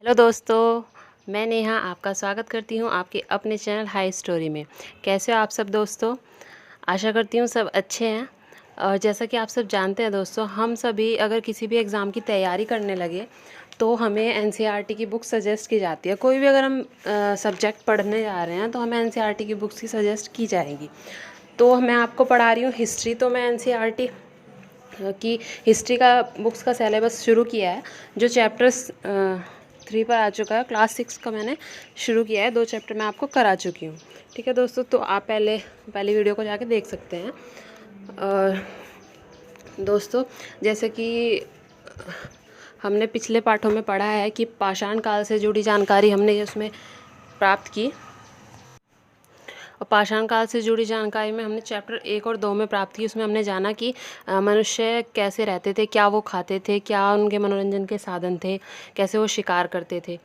Hello दोस्तों, मैं नेहा आपका स्वागत करती हूँ आपके अपने चैनल हाई स्टोरी में। कैसे हो आप सब दोस्तों? आशा करती हूँ सब अच्छे हैं। और जैसा कि आप सब जानते हैं दोस्तों, हम सभी अगर किसी भी एग्ज़ाम की तैयारी करने लगे तो हमें एनसीईआरटी की बुक सजेस्ट की जाती है। कोई भी अगर हम सब्जेक्ट पढ़ने जा रहे हैं तो हमें एनसीईआरटी की बुक्स ही सजेस्ट की जाएगी। तो मैं आपको पढ़ा रही हूँ हिस्ट्री, तो मैं एनसीईआरटी की हिस्ट्री का बुक्स का सिलेबस शुरू किया है। जो चैप्टर्स 3 पर आ चुका है, क्लास 6 का मैंने शुरू किया है। 2 चैप्टर मैं आपको करा चुकी हूँ। ठीक है दोस्तों, तो आप पहली वीडियो को जाके देख सकते हैं। दोस्तों, जैसे कि हमने पिछले पाठों में पढ़ा है कि पाषाण काल से जुड़ी जानकारी हमने उसमें प्राप्त की। और पाषाण काल से जुड़ी जानकारी में हमने चैप्टर 1 और 2 में प्राप्त की। उसमें हमने जाना कि मनुष्य कैसे रहते थे, क्या वो खाते थे, क्या उनके मनोरंजन के साधन थे, कैसे वो शिकार करते थे।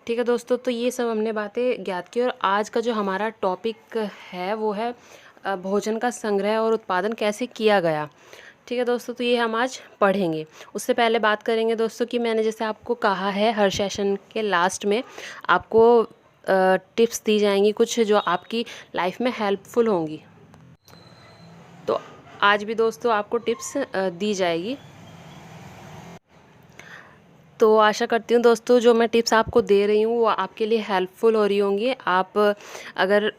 ठीक है दोस्तों, तो ये सब हमने बातें ज्ञात की। और आज का जो हमारा टॉपिक है वो है भोजन का संग्रह और उत्पादन कैसे किया गया। ठीक है दोस्तों, तो ये हम आज पढ़ेंगे। उससे पहले बात करेंगे दोस्तों कि मैंने जैसे आपको कहा है, हर सेशन के लास्ट में आपको टिप्स दी जाएंगी कुछ जो आपकी लाइफ में हेल्पफुल होंगी। तो आज भी दोस्तों आपको टिप्स दी जाएगी। तो आशा करती हूँ दोस्तों जो मैं टिप्स आपको दे रही हूँ वो आपके लिए हेल्पफुल हो रही होंगी। आप अगर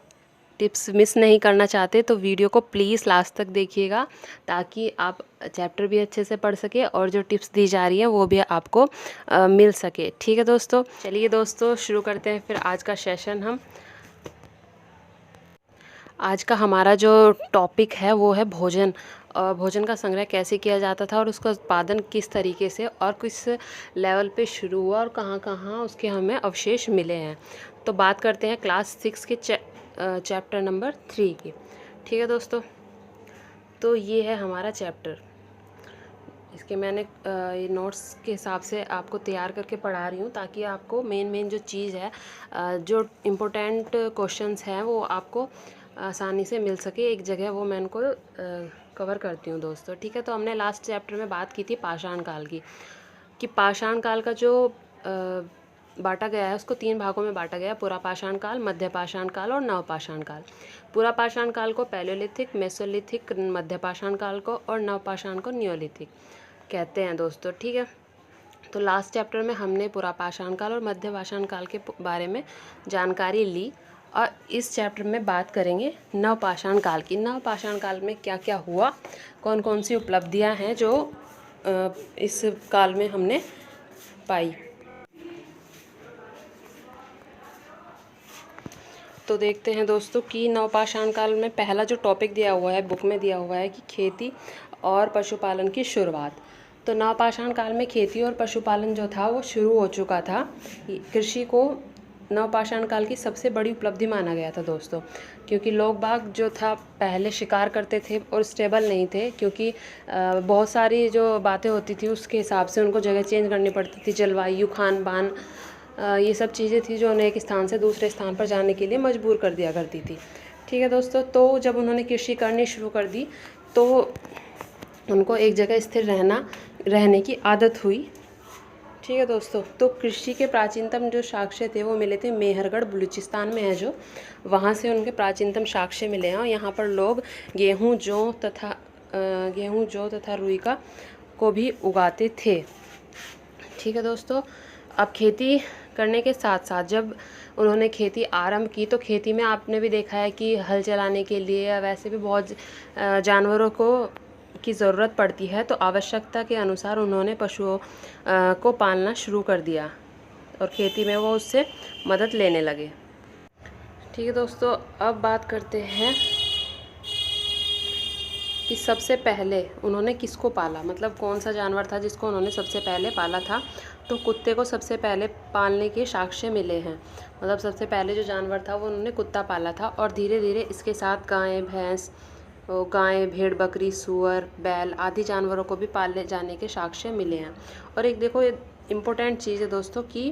टिप्स मिस नहीं करना चाहते तो वीडियो को प्लीज़ लास्ट तक देखिएगा, ताकि आप चैप्टर भी अच्छे से पढ़ सके और जो टिप्स दी जा रही हैं वो भी आपको मिल सके। ठीक है दोस्तों, चलिए दोस्तों शुरू करते हैं फिर आज का सेशन। आज का हमारा जो टॉपिक है वो है भोजन। भोजन का संग्रह कैसे किया जाता था और उसका उत्पादन किस तरीके से और किस लेवल पे शुरू हुआ और कहाँ कहाँ उसके हमें अवशेष मिले हैं। तो बात करते हैं क्लास 6 के चैप्टर नंबर 3 की। ठीक है दोस्तों, तो ये है हमारा चैप्टर। इसके मैंने ये नोट्स के हिसाब से आपको तैयार करके पढ़ा रही हूँ, ताकि आपको मेन जो चीज़ है, जो इम्पोर्टेंट क्वेश्चंस हैं वो आपको आसानी से मिल सके एक जगह, वो मैं इनको कवर करती हूँ दोस्तों। ठीक है, तो हमने लास्ट चैप्टर में बात की थी पाषाण काल की, कि पाषाण काल का जो बांटा गया है उसको 3 भागों में बांटा गया है: पुरा पाषाण काल, मध्य पाषाण काल और नव पाषाण काल। पुरा पाषाण काल को पैलियोलिथिक, मेसोलिथिक, मध्य पाषाण काल को और नव पाषाण को नियोलिथिक कहते हैं दोस्तों। ठीक है, तो लास्ट चैप्टर में हमने पुरा पाषाण काल और मध्य पाषाण काल के बारे में जानकारी ली, और इस चैप्टर में बात करेंगे नव पाषाण काल की। नव पाषाण काल में क्या क्या हुआ, कौन कौन सी उपलब्धियां हैं जो इस काल में हमने पाई। तो देखते हैं दोस्तों कि नवपाषाण काल में पहला जो टॉपिक दिया हुआ है, बुक में दिया हुआ है कि खेती और पशुपालन की शुरुआत। तो नवपाषाण काल में खेती और पशुपालन जो था वो शुरू हो चुका था। कृषि को नवपाषाण काल की सबसे बड़ी उपलब्धि माना गया था दोस्तों, क्योंकि लोग बाग जो था पहले शिकार करते थे और स्टेबल नहीं थे, क्योंकि बहुत सारी जो बातें होती थी उसके हिसाब से उनको जगह चेंज करनी पड़ती थी। जलवायु, खान पान, ये सब चीज़ें थी जो उन्हें एक स्थान से दूसरे स्थान पर जाने के लिए मजबूर कर दिया करती थी। ठीक है दोस्तों, तो जब उन्होंने कृषि करनी शुरू कर दी तो उनको एक जगह स्थिर रहने की आदत हुई। ठीक है दोस्तों, तो कृषि के प्राचीनतम जो साक्ष्य थे वो मिले थे मेहरगढ़, बलूचिस्तान में है जो, वहाँ से उनके प्राचीनतम साक्ष्य मिले हैं। और यहाँ पर लोग गेहूँ, जौ तथा रुई को भी उगाते थे। ठीक है दोस्तों, अब खेती करने के साथ साथ जब उन्होंने खेती आरंभ की तो खेती में आपने भी देखा है कि हल चलाने के लिए या वैसे भी बहुत जानवरों की ज़रूरत पड़ती है। तो आवश्यकता के अनुसार उन्होंने पशुओं को पालना शुरू कर दिया और खेती में वो उससे मदद लेने लगे। ठीक है दोस्तों, अब बात करते हैं कि सबसे पहले उन्होंने किसको पाला, मतलब कौन सा जानवर था जिसको उन्होंने सबसे पहले पाला था। तो कुत्ते को सबसे पहले पालने के साक्ष्य मिले हैं, मतलब सबसे पहले जो जानवर था वो उन्होंने कुत्ता पाला था। और धीरे धीरे इसके साथ गाय, भेड़, बकरी, सूअर, बैल आदि जानवरों को भी पाले जाने के साक्ष्य मिले हैं। और एक देखो इम्पोर्टेंट चीज़ है दोस्तों कि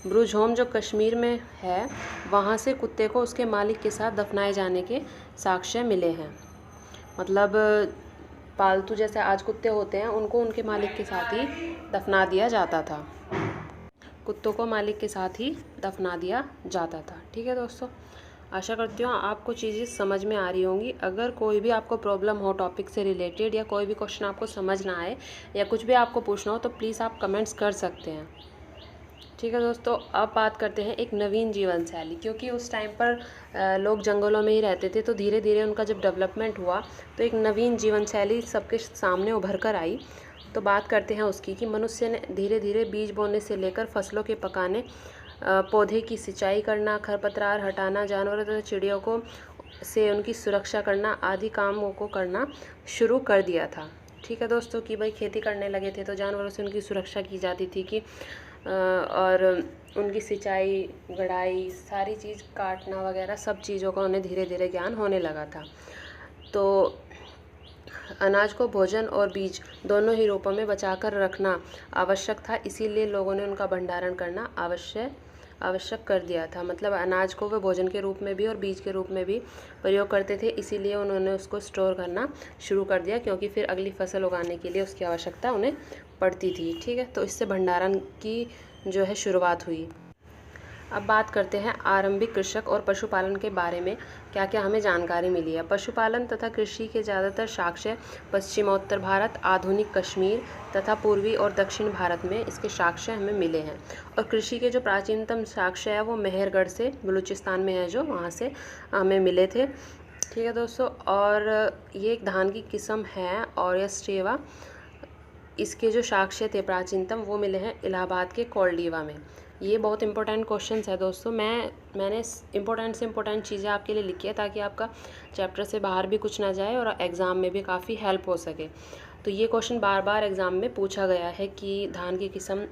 ब्रुज होम जो कश्मीर में है, वहाँ से कुत्ते को उसके मालिक के साथ दफनाए जाने के साक्ष्य मिले हैं। मतलब पालतू जैसे आज कुत्ते होते हैं, उनको उनके मालिक के साथ ही दफना दिया जाता था। कुत्तों को मालिक के साथ ही दफना दिया जाता था। ठीक है दोस्तों, आशा करती हूँ आपको चीज़ें समझ में आ रही होंगी। अगर कोई भी आपको प्रॉब्लम हो टॉपिक से रिलेटेड, या कोई भी क्वेश्चन आपको समझ ना आए, या कुछ भी आपको पूछना हो, तो प्लीज़ आप कमेंट्स कर सकते हैं। ठीक है दोस्तों, अब बात करते हैं एक नवीन जीवन शैली, क्योंकि उस टाइम पर लोग जंगलों में ही रहते थे, तो धीरे धीरे उनका जब डेवलपमेंट हुआ तो एक नवीन जीवन शैली सबके सामने उभर कर आई। तो बात करते हैं उसकी कि मनुष्य ने धीरे धीरे बीज बोने से लेकर फसलों के पकाने, पौधे की सिंचाई करना, खरपतवार हटाना, जानवरों तथा चिड़ियों को से उनकी सुरक्षा करना आदि कामों को करना शुरू कर दिया था। ठीक है दोस्तों, कि भाई खेती करने लगे थे तो जानवरों से उनकी सुरक्षा की जाती थी, कि और उनकी सिंचाई, गड़ाई, सारी चीज़, काटना वगैरह सब चीज़ों का उन्हें धीरे धीरे ज्ञान होने लगा था। तो अनाज को भोजन और बीज दोनों ही रूपों में बचाकर रखना आवश्यक था, इसीलिए लोगों ने उनका भंडारण करना आवश्यक कर दिया था। मतलब अनाज को वे भोजन के रूप में भी और बीज के रूप में भी प्रयोग करते थे, इसीलिए उन्होंने उसको स्टोर करना शुरू कर दिया, क्योंकि फिर अगली फसल उगाने के लिए उसकी आवश्यकता उन्हें पड़ती थी। ठीक है, तो इससे भंडारण की जो है शुरुआत हुई। अब बात करते हैं आरंभिक कृषक और पशुपालन के बारे में, क्या क्या हमें जानकारी मिली है। पशुपालन तथा कृषि के ज़्यादातर साक्ष्य पश्चिमोत्तर भारत, आधुनिक कश्मीर तथा पूर्वी और दक्षिण भारत में इसके साक्ष्य हमें मिले हैं। और कृषि के जो प्राचीनतम साक्ष्य है वो मेहरगढ़ से, बलूचिस्तान में है, जो वहाँ से हमें मिले थे। ठीक है दोस्तों, और ये एक धान की किस्म है और यह स्टेवा, इसके जो साक्ष्य थे प्राचीनतम वो मिले हैं इलाहाबाद के कोलडीवा में। ये बहुत इंपॉर्टेंट क्वेश्चंस है दोस्तों। मैंने इंपॉर्टेंट से इंपॉर्टेंट चीज़ें आपके लिए लिखी है, ताकि आपका चैप्टर से बाहर भी कुछ ना जाए और एग्ज़ाम में भी काफ़ी हेल्प हो सके। तो ये क्वेश्चन बार बार एग्ज़ाम में पूछा गया है कि धान की किस्म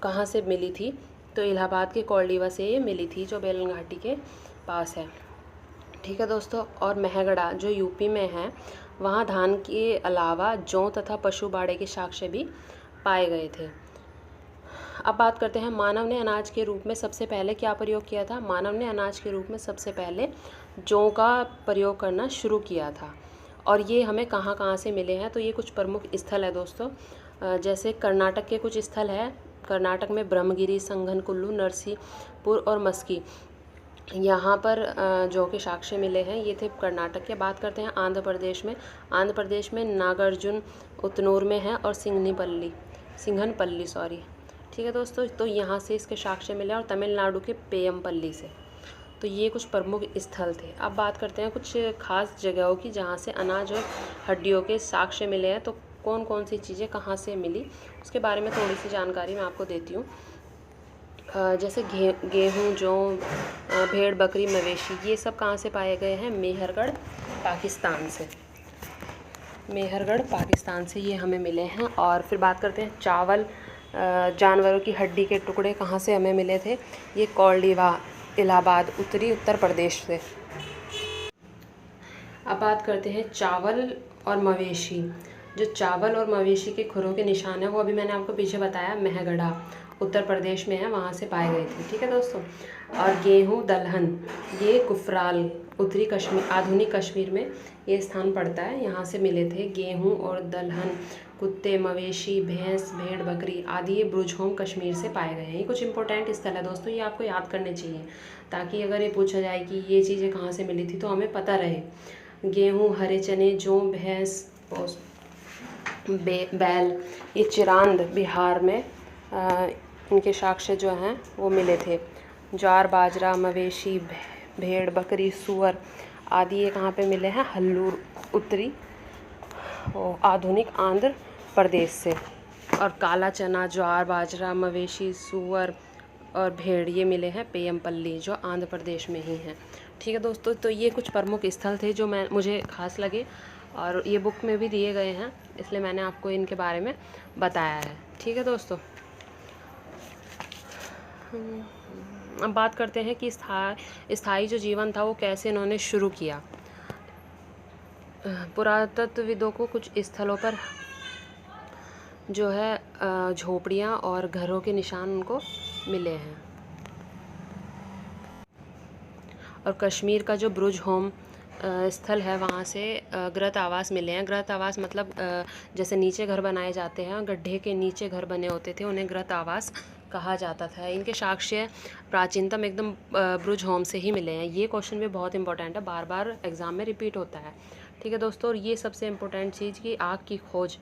कहाँ से मिली थी, तो इलाहाबाद के कोलडीवा से ये मिली थी, जो बेलन घाटी के पास है। ठीक है दोस्तों, और मेहगढ़ा जो यूपी में है, वहाँ धान के अलावा जौ तथा पशु बाड़े के साक्ष्य भी पाए गए थे। अब बात करते हैं मानव ने अनाज के रूप में सबसे पहले क्या प्रयोग किया था। मानव ने अनाज के रूप में सबसे पहले जौ का प्रयोग करना शुरू किया था, और ये हमें कहाँ कहाँ से मिले हैं। तो ये कुछ प्रमुख स्थल है दोस्तों, जैसे कर्नाटक के कुछ स्थल है। कर्नाटक में ब्रह्मगिरी, संगनकुल्लू, नरसीपुर और मस्की, यहाँ पर जौ के साक्ष्य मिले हैं। ये थे कर्नाटक के। बात करते हैं आंध्र प्रदेश में। आंध्र प्रदेश में नागार्जुन उतनूर में है, और सिंघनपल्ली सॉरी। ठीक है दोस्तों, तो यहाँ से इसके साक्ष्य मिले, और तमिलनाडु के पेयमपल्ली से। तो ये कुछ प्रमुख स्थल थे। अब बात करते हैं कुछ खास जगहों की जहाँ से अनाज और हड्डियों के साक्ष्य मिले हैं। तो कौन कौन सी चीज़ें कहाँ से मिली, उसके बारे में थोड़ी सी जानकारी मैं आपको देती हूँ। जैसे गेहूँ, जौ, भेड़, बकरी, मवेशी, ये सब कहाँ से पाए गए हैं। मेहरगढ़ पाकिस्तान से ये हमें मिले हैं। और फिर बात करते हैं चावल, जानवरों की हड्डी के टुकड़े कहाँ से हमें मिले थे। ये कोलडीवा, इलाहाबाद, उत्तर प्रदेश से। अब बात करते हैं चावल और मवेशी। जो चावल और मवेशी के खुरों के निशान है, वो अभी मैंने आपको पीछे बताया, मेहगढ़ा उत्तर प्रदेश में है, वहाँ से पाए गए थे। ठीक है दोस्तों, और गेहूँ, दलहन, ये कुफराल, उत्तरी कश्मीर, आधुनिक कश्मीर में ये स्थान पड़ता है, यहाँ से मिले थे। गेहूँ और दलहन, कुत्ते, मवेशी, भैंस, भेड़, बकरी आदि ये ब्रुजहोम कश्मीर से पाए गए हैं। ये कुछ इंपॉर्टेंट स्थल है दोस्तों, ये आपको याद करने चाहिए, ताकि अगर ये पूछा जाए कि ये चीज़ें कहाँ से मिली थी तो हमें पता रहे। गेहूँ, हरे चने, जौ, भैंस, बैल, ये चिरांद बिहार में इनके साक्ष्य जो हैं वो मिले थे। ज्वार, बाजरा, मवेशी, भेड़, बकरी, सूअर आदि ये कहाँ पे मिले हैं। हल्लूर, उत्तरी आधुनिक आंध्र प्रदेश से। और काला चना, ज्वार, बाजरा, मवेशी, सूअर और भेड़ ये मिले हैं पेयमपल्ली, जो आंध्र प्रदेश में ही हैं। ठीक है दोस्तों, तो ये कुछ प्रमुख स्थल थे जो मुझे खास लगे, और ये बुक में भी दिए गए हैं, इसलिए मैंने आपको इनके बारे में बताया है। ठीक है दोस्तों, अब बात करते हैं कि स्थायी जो जीवन था वो कैसे इन्होंने शुरू किया। पुरातत्वविदों को कुछ स्थलों पर जो है झोपड़ियाँ और घरों के निशान उनको मिले हैं। और कश्मीर का जो ब्रुज होम स्थल है वहाँ से गृहस्थ आवास मिले हैं। गृहस्थ आवास मतलब जैसे नीचे घर बनाए जाते हैं, गड्ढे के नीचे घर बने होते थे, उन्हें गृहस्थ आवास कहा जाता था। इनके साक्ष्य प्राचीनतम एकदम ब्रुज होम से ही मिले हैं। ये क्वेश्चन भी बहुत इंपॉर्टेंट है, बार बार एग्जाम में रिपीट होता है। ठीक है दोस्तों, और ये सबसे इम्पोर्टेंट चीज़ कि आग की खोज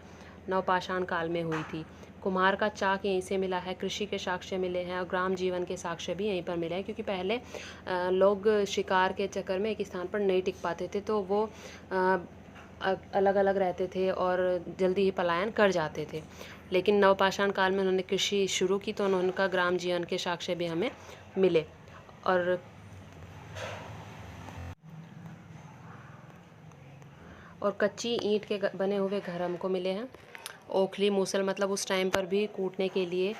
नवपाषाण काल में हुई थी। कुम्हार का चाक यहीं से मिला है, कृषि के साक्ष्य मिले हैं और ग्राम जीवन के साक्ष्य भी यहीं पर मिले हैं, क्योंकि पहले लोग शिकार के चक्कर में एक स्थान पर नहीं टिक पाते थे, तो वो अलग अलग रहते थे और जल्दी ही पलायन कर जाते थे। लेकिन नवपाषाण काल में उन्होंने कृषि शुरू की, तो उनका ग्राम जीवन के साक्ष्य भी हमें मिले। और कच्ची ईंट के बने हुए घर हमको मिले हैं। ओखली मूसल मतलब उस टाइम पर भी कूटने के लिए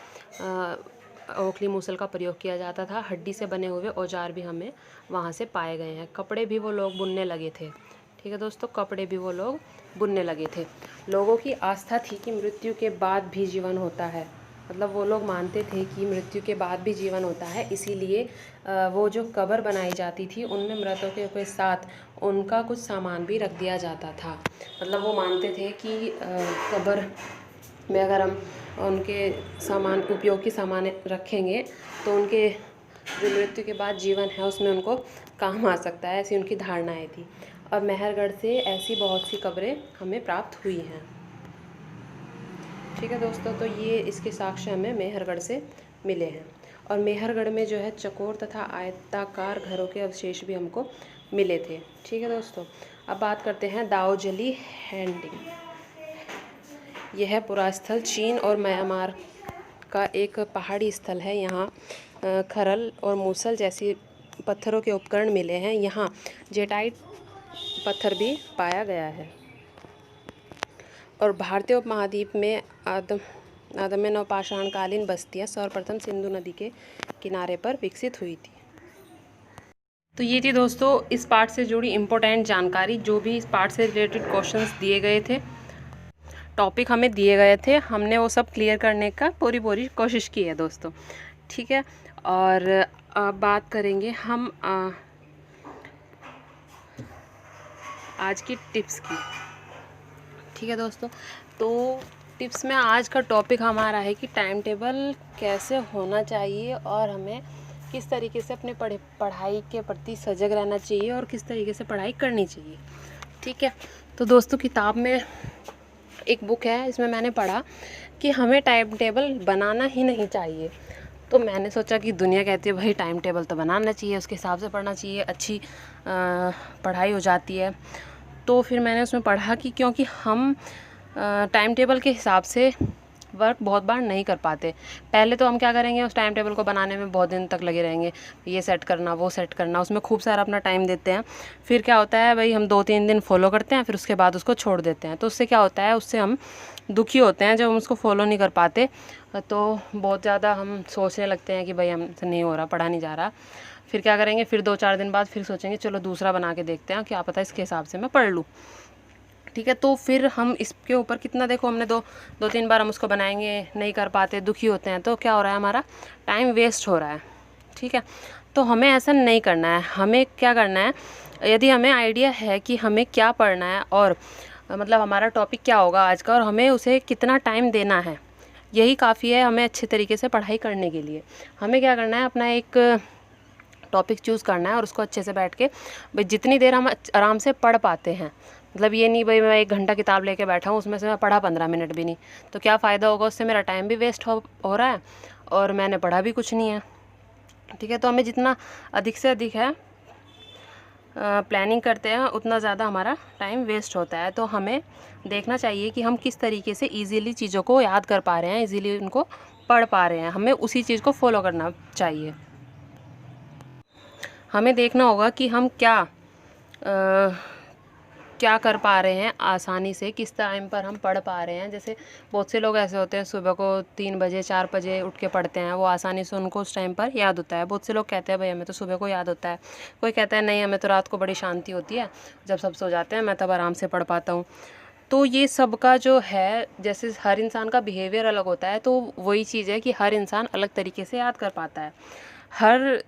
ओखली मूसल का प्रयोग किया जाता था। हड्डी से बने हुए औजार भी हमें वहाँ से पाए गए हैं। कपड़े भी वो लोग बुनने लगे थे। ठीक है दोस्तों, कपड़े भी वो लोग बुनने लगे थे। लोगों की आस्था थी कि मृत्यु के बाद भी जीवन होता है, मतलब वो लोग मानते थे कि मृत्यु के बाद भी जीवन होता है। इसीलिए वो जो कब्र बनाई जाती थी उनमें मृतकों के साथ उनका कुछ सामान भी रख दिया जाता था। मतलब वो मानते थे कि कब्र में अगर हम उनके सामान, उपयोगी सामान रखेंगे तो उनके जो मृत्यु के बाद जीवन है उसमें उनको काम आ सकता है, ऐसी उनकी धारणाएं थी। और मेहरगढ़ से ऐसी बहुत सी कब्रें हमें प्राप्त हुई हैं। ठीक है दोस्तों, तो ये इसके साक्ष्य हमें मेहरगढ़ से मिले हैं। और मेहरगढ़ में जो है चकोर तथा आयताकार घरों के अवशेष भी हमको मिले थे। ठीक है दोस्तों, अब बात करते हैं दाओजली हैंडिंग। यह है पुरास्थल चीन और म्यांमार का एक पहाड़ी स्थल है। यहाँ खरल और मूसल जैसी पत्थरों के उपकरण मिले हैं। यहाँ जेटाइट पत्थर भी पाया गया है। और भारतीय उपमहाद्वीप में आदम नवपाषाणकालीन बस्तियाँ सर्वप्रथम सिंधु नदी के किनारे पर विकसित हुई थी। तो ये थी दोस्तों इस पार्ट से जुड़ी इम्पोर्टेंट जानकारी। जो भी इस पार्ट से रिलेटेड क्वेश्चंस दिए गए थे, टॉपिक हमें दिए गए थे, हमने वो सब क्लियर करने का पूरी कोशिश की है दोस्तों। ठीक है, और अब बात करेंगे हम आज की टिप्स की। ठीक है दोस्तों, तो टिप्स में आज का टॉपिक हमारा है कि टाइम टेबल कैसे होना चाहिए और हमें किस तरीके से अपने पढ़ाई के प्रति सजग रहना चाहिए और किस तरीके से पढ़ाई करनी चाहिए। ठीक है, तो दोस्तों किताब में एक बुक है, इसमें मैंने पढ़ा कि हमें टाइम टेबल बनाना ही नहीं चाहिए। तो मैंने सोचा कि दुनिया कहती है भाई टाइम टेबल तो बनाना चाहिए, उसके हिसाब से पढ़ना चाहिए, अच्छी पढ़ाई हो जाती है। तो फिर मैंने उसमें पढ़ा कि क्योंकि हम टाइम टेबल के हिसाब से वर्क बहुत बार नहीं कर पाते। पहले तो हम क्या करेंगे, उस टाइम टेबल को बनाने में बहुत दिन तक लगे रहेंगे, ये सेट करना वो सेट करना, उसमें खूब सारा अपना टाइम देते हैं। फिर क्या होता है भाई, हम 2-3 दिन फॉलो करते हैं, फिर उसके बाद उसको छोड़ देते हैं। तो उससे क्या होता है, उससे हम दुखी होते हैं जब हम उसको फॉलो नहीं कर पाते। तो बहुत ज़्यादा हम सोचने लगते हैं कि भाई हमसे नहीं हो रहा, पढ़ा नहीं जा रहा। फिर क्या करेंगे, फिर 2-4 दिन बाद फिर सोचेंगे चलो दूसरा बना के देखते हैं, क्या पता इसके हिसाब से मैं पढ़ लूँ। ठीक है, तो फिर हम इसके ऊपर कितना, देखो हमने 2-3 बार हम उसको बनाएंगे, नहीं कर पाते, दुखी होते हैं, तो क्या हो रहा है, हमारा टाइम वेस्ट हो रहा है। ठीक है, तो हमें ऐसा नहीं करना है। हमें क्या करना है, यदि हमें आइडिया है कि हमें क्या पढ़ना है और मतलब हमारा टॉपिक क्या होगा आज का और हमें उसे कितना टाइम देना है, यही काफ़ी है हमें अच्छे तरीके से पढ़ाई करने के लिए। हमें क्या करना है, अपना एक टॉपिक चूज़ करना है और उसको अच्छे से बैठ के भाई जितनी देर हम आराम से पढ़ पाते हैं, मतलब ये नहीं भाई मैं 1 घंटा किताब लेके बैठा हूँ, उसमें से मैं पढ़ा 15 मिनट भी नहीं, तो क्या फ़ायदा होगा, उससे मेरा टाइम भी वेस्ट हो रहा है और मैंने पढ़ा भी कुछ नहीं है। ठीक है, तो हमें जितना अधिक से अधिक है प्लानिंग करते हैं उतना ज़्यादा हमारा टाइम वेस्ट होता है। तो हमें देखना चाहिए कि हम किस तरीके से ईज़िली चीज़ों को याद कर पा रहे हैं, ईज़िली उनको पढ़ पा रहे हैं, हमें उसी चीज़ को फॉलो करना चाहिए। हमें देखना होगा कि हम क्या कर पा रहे हैं आसानी से, किस टाइम पर हम पढ़ पा रहे हैं। जैसे बहुत से लोग ऐसे होते हैं सुबह को 3 बजे 4 बजे उठ के पढ़ते हैं, वो आसानी से उनको उस टाइम पर याद होता है। बहुत से लोग कहते हैं भाई हमें तो सुबह को याद होता है, कोई कहता है नहीं हमें तो रात को बड़ी शांति होती है, जब सब सो जाते हैं मैं तब आराम से पढ़ पाता हूँ। तो ये सब का जो है, जैसे हर इंसान का बिहेवियर अलग होता है, तो वही चीज़ है कि हर इंसान अलग तरीके से याद कर पाता है। हर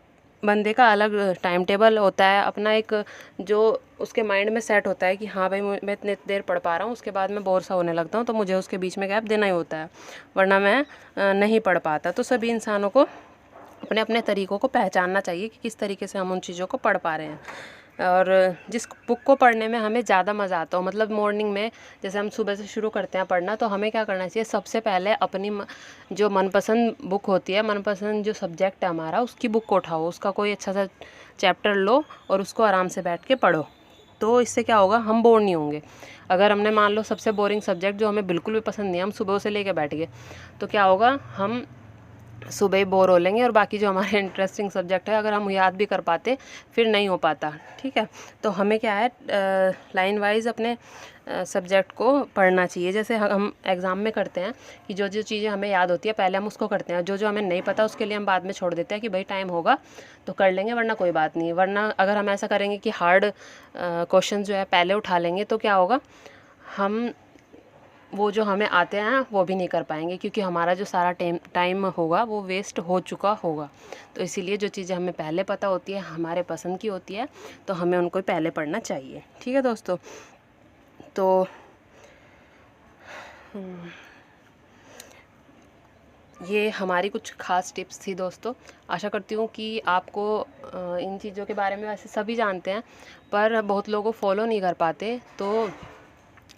बंदे का अलग टाइम टेबल होता है, अपना एक जो उसके माइंड में सेट होता है कि हाँ भाई मैं इतनी देर पढ़ पा रहा हूँ, उसके बाद मैं बोर सा होने लगता हूँ, तो मुझे उसके बीच में गैप देना ही होता है, वरना मैं नहीं पढ़ पाता। तो सभी इंसानों को अपने अपने तरीक़ों को पहचानना चाहिए कि किस तरीके से हम उन चीज़ों को पढ़ पा रहे हैं। और जिस बुक को पढ़ने में हमें ज़्यादा मज़ा आता हो, मतलब मॉर्निंग में जैसे हम सुबह से शुरू करते हैं पढ़ना, तो हमें क्या करना चाहिए, सबसे पहले अपनी जो मनपसंद बुक होती है, मनपसंद जो सब्जेक्ट है हमारा, उसकी बुक को उठाओ, उसका कोई अच्छा सा चैप्टर लो और उसको आराम से बैठ के पढ़ो। तो इससे क्या होगा, हम बोर नहीं होंगे। अगर हमने मान लो सबसे बोरिंग सब्जेक्ट जो हमें बिल्कुल भी पसंद नहीं है, हम सुबह से लेके बैठ गए, तो क्या होगा, हम सुबह ही बोर हो लेंगे और बाकी जो हमारे इंटरेस्टिंग सब्जेक्ट है अगर हम याद भी कर पाते फिर नहीं हो पाता। ठीक है, तो हमें क्या है, लाइन वाइज अपने सब्जेक्ट को पढ़ना चाहिए। जैसे हम एग्ज़ाम में करते हैं कि जो जो चीज़ें हमें याद होती है पहले हम उसको करते हैं, जो जो हमें नहीं पता उसके लिए हम बाद में छोड़ देते हैं कि भाई टाइम होगा तो कर लेंगे, वरना कोई बात नहीं। वरना अगर हम ऐसा करेंगे कि हार्ड क्वेश्चन जो है पहले उठा लेंगे, तो क्या होगा, हम वो जो हमें आते हैं वो भी नहीं कर पाएंगे, क्योंकि हमारा जो सारा टाइम होगा वो वेस्ट हो चुका होगा। तो इसीलिए जो चीज़ें हमें पहले पता होती है, हमारे पसंद की होती है, तो हमें उनको पहले पढ़ना चाहिए। ठीक है दोस्तों, तो ये हमारी कुछ ख़ास टिप्स थी दोस्तों। आशा करती हूँ कि आपको इन चीज़ों के बारे में वैसे सभी जानते हैं, पर बहुत लोगों फॉलो नहीं कर पाते, तो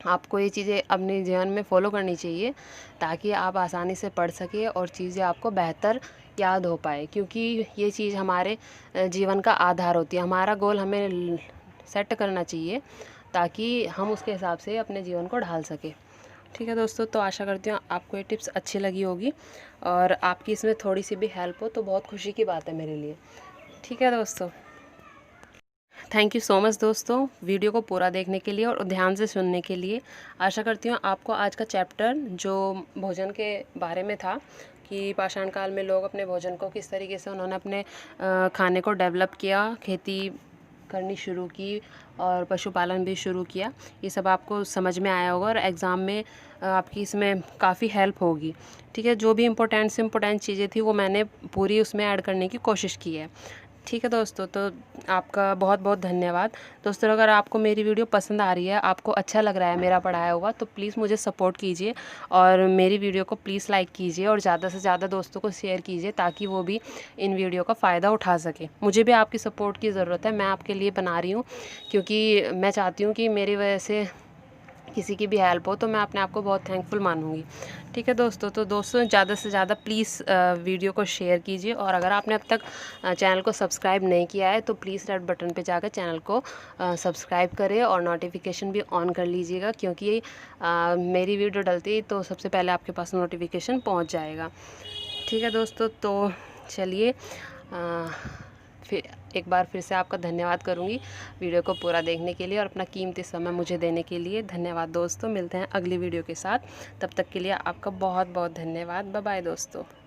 आपको ये चीज़ें अपने जीवन में फ़ॉलो करनी चाहिए ताकि आप आसानी से पढ़ सकें और चीज़ें आपको बेहतर याद हो पाए, क्योंकि ये चीज़ हमारे जीवन का आधार होती है। हमारा गोल हमें सेट करना चाहिए ताकि हम उसके हिसाब से अपने जीवन को ढाल सकें। ठीक है दोस्तों, तो आशा करती हूँ आपको ये टिप्स अच्छी लगी होगी और आपकी इसमें थोड़ी सी भी हेल्प हो तो बहुत खुशी की बात है मेरे लिए। ठीक है दोस्तों, थैंक यू सो मच दोस्तों वीडियो को पूरा देखने के लिए और ध्यान से सुनने के लिए। आशा करती हूँ आपको आज का चैप्टर जो भोजन के बारे में था कि पाषाण काल में लोग अपने भोजन को किस तरीके से उन्होंने अपने खाने को डेवलप किया, खेती करनी शुरू की और पशुपालन भी शुरू किया, ये सब आपको समझ में आया होगा और एग्ज़ाम में आपकी इसमें काफ़ी हेल्प होगी। ठीक है, जो भी इम्पोर्टेंट से इम्पोर्टेंट चीज़ें थी वो मैंने पूरी उसमें ऐड करने की कोशिश की है। ठीक है दोस्तों, तो आपका बहुत बहुत धन्यवाद। दोस्तों अगर आपको मेरी वीडियो पसंद आ रही है, आपको अच्छा लग रहा है मेरा पढ़ाया हुआ, तो प्लीज़ मुझे सपोर्ट कीजिए और मेरी वीडियो को प्लीज़ लाइक कीजिए और ज़्यादा से ज़्यादा दोस्तों को शेयर कीजिए ताकि वो भी इन वीडियो का फ़ायदा उठा सके। मुझे भी आपकी सपोर्ट की ज़रूरत है, मैं आपके लिए बना रही हूँ क्योंकि मैं चाहती हूँ कि मेरी वजह से किसी की भी हेल्प हो तो मैं अपने आप को बहुत थैंकफुल मानूंगी। ठीक है दोस्तों, तो दोस्तों ज़्यादा से ज़्यादा प्लीज़ वीडियो को शेयर कीजिए और अगर आपने अब तक चैनल को सब्सक्राइब नहीं किया है तो प्लीज़ रेड बटन पे जाकर चैनल को सब्सक्राइब करें और नोटिफिकेशन भी ऑन कर लीजिएगा, क्योंकि मेरी वीडियो डलती है तो सबसे पहले आपके पास नोटिफिकेशन पहुँच जाएगा। ठीक है दोस्तों, तो चलिए फिर एक बार फिर से आपका धन्यवाद करूँगी वीडियो को पूरा देखने के लिए और अपना कीमती समय मुझे देने के लिए। धन्यवाद दोस्तों, मिलते हैं अगली वीडियो के साथ, तब तक के लिए आपका बहुत बहुत धन्यवाद। बाय बाय दोस्तों।